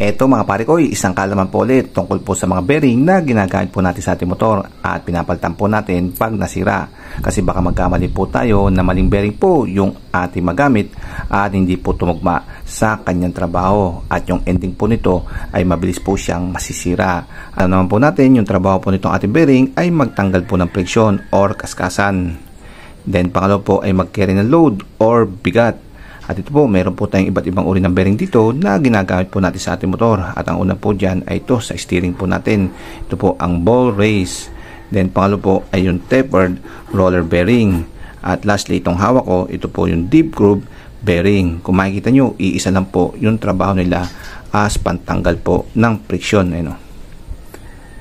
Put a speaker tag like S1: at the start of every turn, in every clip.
S1: Eto mga pare ko, isang kaalaman po ulit tungkol po sa mga bearing na ginagamit po natin sa ating motor at pinapalitan po natin pag nasira. Kasi baka magkamali po tayo na maling bearing po yung ating magamit at hindi po tumugma sa kanyang trabaho. At yung ending po nito ay mabilis po siyang masisira. Alam naman po natin yung trabaho po nitong ating bearing ay magtanggal po ng friction or kaskasan. Then pangalawa po ay mag-carry ng load or bigat. At ito po, meron po tayong iba't ibang uri ng bearing dito na ginagamit po natin sa ating motor. At ang una po dyan ay ito sa steering po natin. Ito po ang ball race. Then pangalo po ay yung tapered roller bearing. At lastly, itong hawak ko, ito po yung deep groove bearing. Kung makikita nyo, iisa lang po yung trabaho nila as pantanggal po ng friction. Ayun,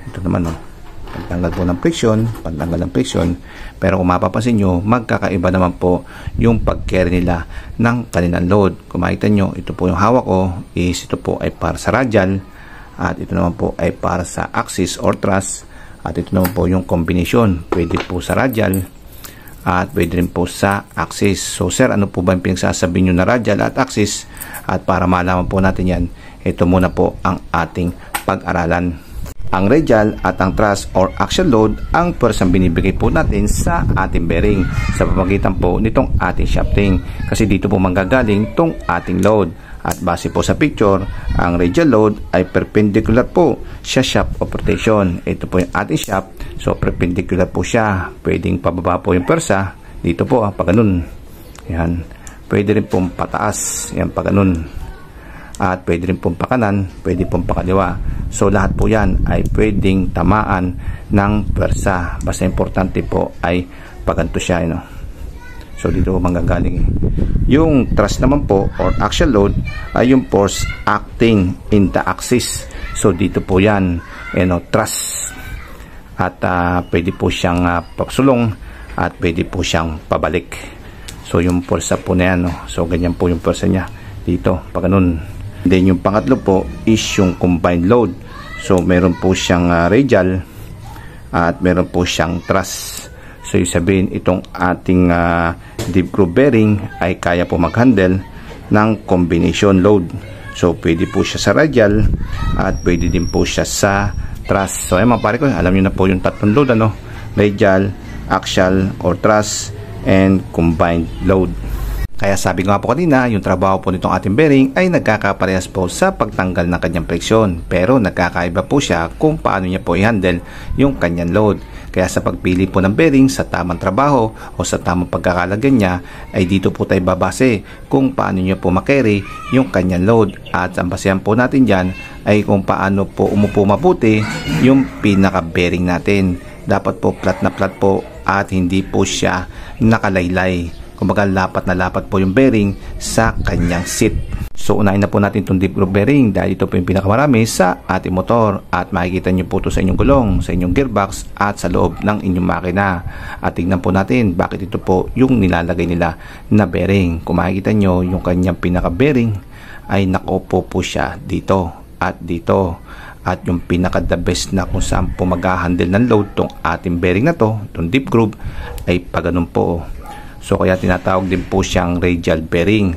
S1: ito naman pantanggal po ng friction, pantanggal ng friction. Pero kung mapapansin nyo, magkakaiba naman po yung pag-carry nila ng kanilang load. Kung makita nyo, ito po yung hawak ko is ito po ay para sa radial at ito naman po ay para sa axis or thrust at ito naman po yung combination. Pwede po sa radial at pwede rin po sa axis. So sir, ano po ba yung pinagsasabi nyo na radial at axis? At para malaman po natin yan, ito muna po ang ating pag-aralan. Ang radial at ang thrust or axial load ang pwersang binibigay po natin sa ating bearing sa pamamagitan po nitong ating shafting. Kasi dito po manggagaling tong ating load. At base po sa picture, ang radial load ay perpendicular po sa shaft of rotation. Ito po yung ating shaft. So perpendicular po siya. Pwedeng pababa po yung pwersa. Dito po pag ganun. Yan. Pwede rin pong pataas. Yan pag ganun. At pwede rin pong pakanan, pwede pong pakaliwa. So lahat po yan ay pwedeng tamaan ng pwersa. Basta importante po ay paganto siya. So dito manggagaling. Yung thrust naman po or axial load ay yung force acting in the axis. So dito po yan, thrust. At pwede po siyang pasulong at pwede po siyang pabalik. So yung pwersa po na yan. So ganyan po yung pwersa niya dito, pag ganun. Then yung pangatlo po is yung combined load. So meron po siyang radial at meron po siyang thrust. So yung sabihin itong ating deep groove bearing ay kaya po mag-handle ng combination load. So pwede po siya sa radial at pwede din po siya sa thrust. So mga pare ko, alam niyo na po yung tatlong load, radial, axial or thrust and combined load. Kaya sabi ko nga po kanina, yung trabaho po nitong ating bearing ay nagkakaparehas po sa pagtanggal ng kanyang friction. Pero nagkakaiba po siya kung paano niya po i-handle yung kanyang load. Kaya sa pagpili po ng bearing sa tamang trabaho o sa tamang pagkakalagyan niya, ay dito po tayo babase kung paano niya po makarry yung kanyang load. At ang basehan po natin dyan ay kung paano po umupo mabuti yung pinaka-bearing natin. Dapat po flat na flat po at hindi po siya nakalaylay. Kumbaga lapat na lapat po yung bearing sa kanyang seat. So unahin na po natin itong deep groove bearing dahil ito po yung pinakamarami sa ating motor. At makikita nyo po ito sa inyong gulong, sa inyong gearbox at sa loob ng inyong makina. At tignan po natin bakit ito po yung nilalagay nila na bearing. Kung makikita nyo yung kanyang pinaka bearing ay nakaupo po siya dito at dito. At yung pinaka the best na kung saan po mag-handle ng load tong ating bearing na to, itong deep groove, ay pag ganun po. So kaya tinatawag din po siyang radial bearing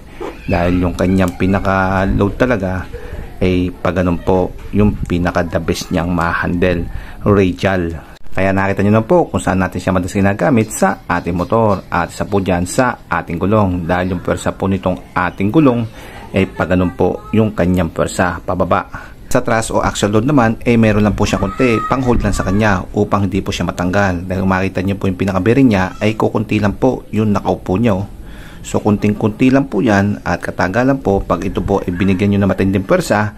S1: dahil yung kanyang pinaka load talaga ay pag ganun po yung pinaka the best niyang ma-handle, radial. Kaya nakita nyo na po kung saan natin siya madalas ginagamit sa ating motor at isa po dyan sa ating gulong dahil yung pwersa po nitong ating gulong ay pag ganun po yung kanyang pwersa pababa. Sa thrust o axial load naman, meron lang po siya konti, pang hold lang sa kanya upang hindi po siya matanggal. Dahil makita niyo po yung pinaka-bearing niya ay kukunti lang po yung nakaupo niya. So kunting-kunti lang po yan at katagalan po pag ito po ay binigyan niyo na matinding pwersa,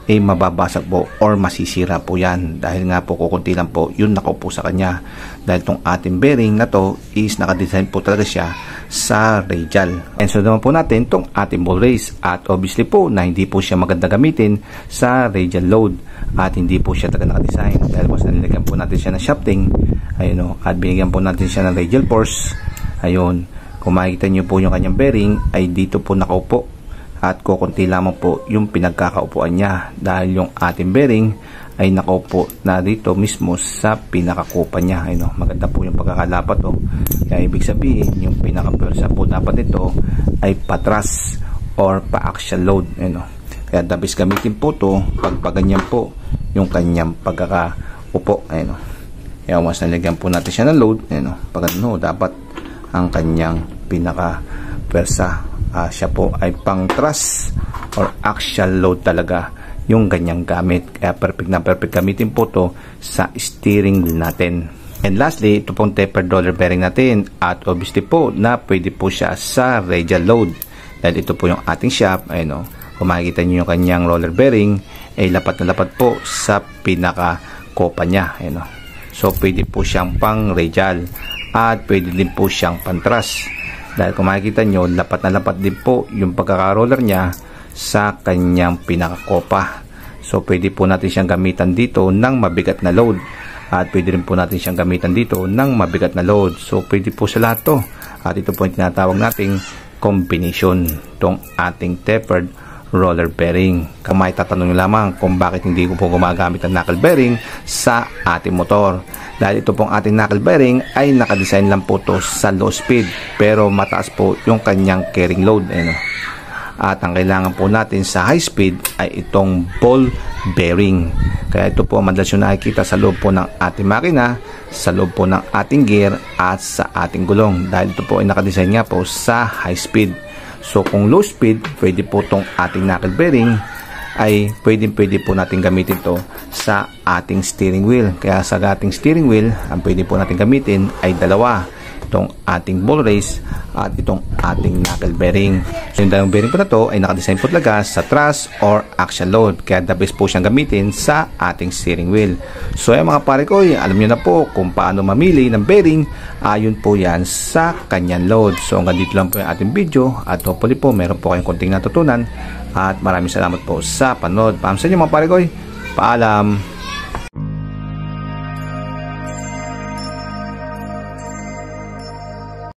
S1: mababasag po or masisira po yan dahil nga po kukunti lang po yung nakaupo sa kanya. Dahil tong ating bearing na to is nakadesign po talaga siya sa radial. And so naman po natin tong ating ball race at obviously po na hindi po siya maganda gamitin sa radial load at hindi po siya talaga nakadesign dahil mas nilagyan po natin siya ng shafting, ayun, at binigyan po natin siya ng radial force. Ayun, kung makikita nyo po yung kanyang bearing ay dito po nakaupo at kukunti lamang po yung pinagkakaupuan niya dahil yung ating bearing ay nakaupo na dito mismo sa pinakakupa niya. Ayun, maganda po yung pagkakalapat. Kaya ibig sabihin yung pinakapwersa po dapat ito ay patras or pa-axial load. Ayun, Kaya the best gamitin po to pag ganyan po yung kanyang pagkakaupo. Ayan o. Kaya mas nalagyan po natin siya ng load. Ayan o. Pag ano, dapat ang kanyang pinaka pwersa. Siya po ay pang thrust or axial load talaga yung ganyang gamit. Kaya perfect na perfect gamitin po to sa steering wheel natin. And lastly, ito pong tapered roller bearing natin. At obviously po na pwede po siya sa radial load. Dahil ito po yung ating shaft. Ayan o. Kung makikita nyo yung kanyang roller bearing, ay lapat na lapat po sa pinaka kopa niya. Ayan o. So pwede po siyang pang radial at pwede din po siyang pang thrust. Dahil kung makikita nyo, lapat na lapat din po yung pagkaka-roller niya sa kanyang pinaka-kopa. So pwede po natin siyang gamitan dito ng mabigat na load. At pwede rin po natin siyang gamitan dito ng mabigat na load. So pwede po sa lahat to. At ito po yung tinatawag nating combination. Itong ating tapered roller bearing. Kung may tatanong nyo lamang kung bakit hindi ko po gumagamit ng knuckle bearing sa ating motor. Dahil ito pong ating knuckle bearing ay nakadesign lang po to sa low speed. Pero mataas po yung kanyang carrying load. At ang kailangan po natin sa high speed ay itong ball bearing. Kaya ito po madalas yung nakikita sa loob po ng ating makina, sa loob po ng ating gear at sa ating gulong. Dahil ito po ay nakadesign nga po sa high speed. So kung low speed, pwede po itong ating knuckle bearing ay pwede po natin gamitin to sa ating steering wheel. Kaya sa ating steering wheel, ang pwede po natin gamitin ay dalawa. Itong ating ball race at itong ating knuckle bearing. So yung dalawang bearing po na to ay nakadesign po talaga sa thrust or axial load. Kaya the best po siyang gamitin sa ating steering wheel. So yung mga pare ko, alam nyo na po kung paano mamili ng bearing. Ayon po yan sa kanyang load. So hanggang dito lang po yung ating video. At hopefully po meron po kayong konting natutunan. At maraming salamat po sa panood. Paalam sa inyo mga pare ko. Paalam.